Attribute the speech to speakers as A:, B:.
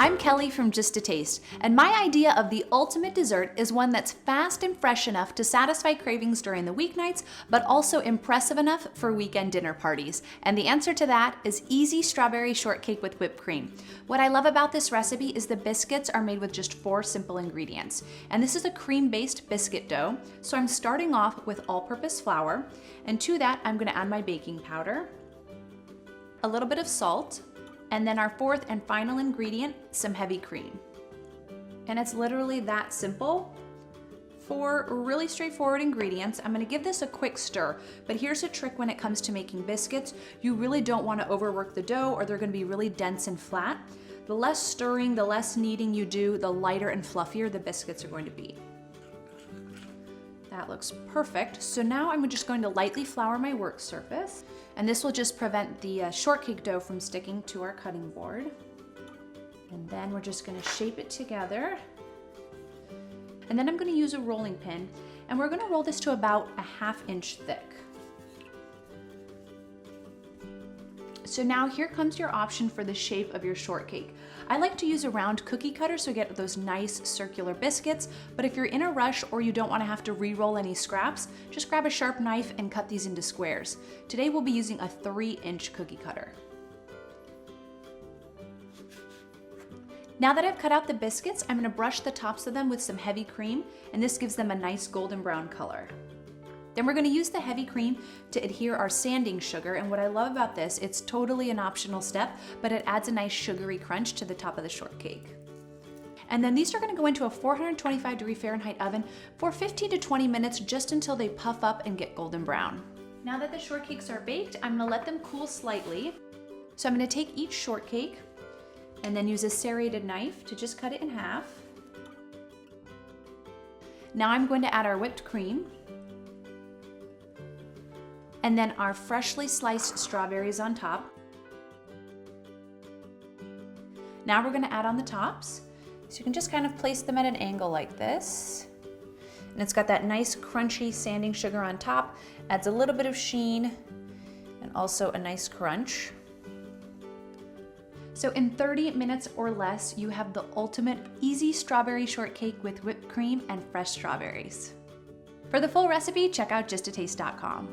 A: I'm Kelly from Just a Taste, and my idea of the ultimate dessert is one that's fast and fresh enough to satisfy cravings during the weeknights, but also impressive enough for weekend dinner parties. And the answer to that is easy strawberry shortcake with whipped cream. What I love about this recipe is the biscuits are made with just 4 simple ingredients. And this is a cream-based biscuit dough, so I'm starting off with all-purpose flour, and to that I'm gonna add my baking powder, a little bit of salt, and then our fourth and final ingredient, some heavy cream. And it's literally that simple. 4 really straightforward ingredients. I'm gonna give this a quick stir, but here's a trick when it comes to making biscuits. You really don't wanna overwork the dough or they're gonna be really dense and flat. The less stirring, the less kneading you do, the lighter and fluffier the biscuits are going to be. That looks perfect. So now I'm just going to lightly flour my work surface, and this will just prevent the shortcake dough from sticking to our cutting board. And then we're just gonna shape it together. And then I'm gonna use a rolling pin, and we're gonna roll this to about a 1/2 inch thick. So now here comes your option for the shape of your shortcake. I like to use a round cookie cutter so get those nice circular biscuits, but if you're in a rush or you don't want to have to re-roll any scraps, just grab a sharp knife and cut these into squares. Today we'll be using a 3-inch cookie cutter. Now that I've cut out the biscuits, I'm going to brush the tops of them with some heavy cream, and this gives them a nice golden brown color. Then we're going to use the heavy cream to adhere our sanding sugar, and what I love about this, it's totally an optional step, but it adds a nice sugary crunch to the top of the shortcake. And then these are going to go into a 425° Fahrenheit oven for 15 to 20 minutes, just until they puff up and get golden brown. Now that the shortcakes are baked, I'm going to let them cool slightly. So I'm going to take each shortcake and then use a serrated knife to just cut it in half. Now I'm going to add our whipped cream, and then our freshly sliced strawberries on top. Now we're gonna add on the tops. So you can just kind of place them at an angle like this. And it's got that nice crunchy sanding sugar on top, adds a little bit of sheen and also a nice crunch. So in 30 minutes or less, you have the ultimate easy strawberry shortcake with whipped cream and fresh strawberries. For the full recipe, check out justataste.com.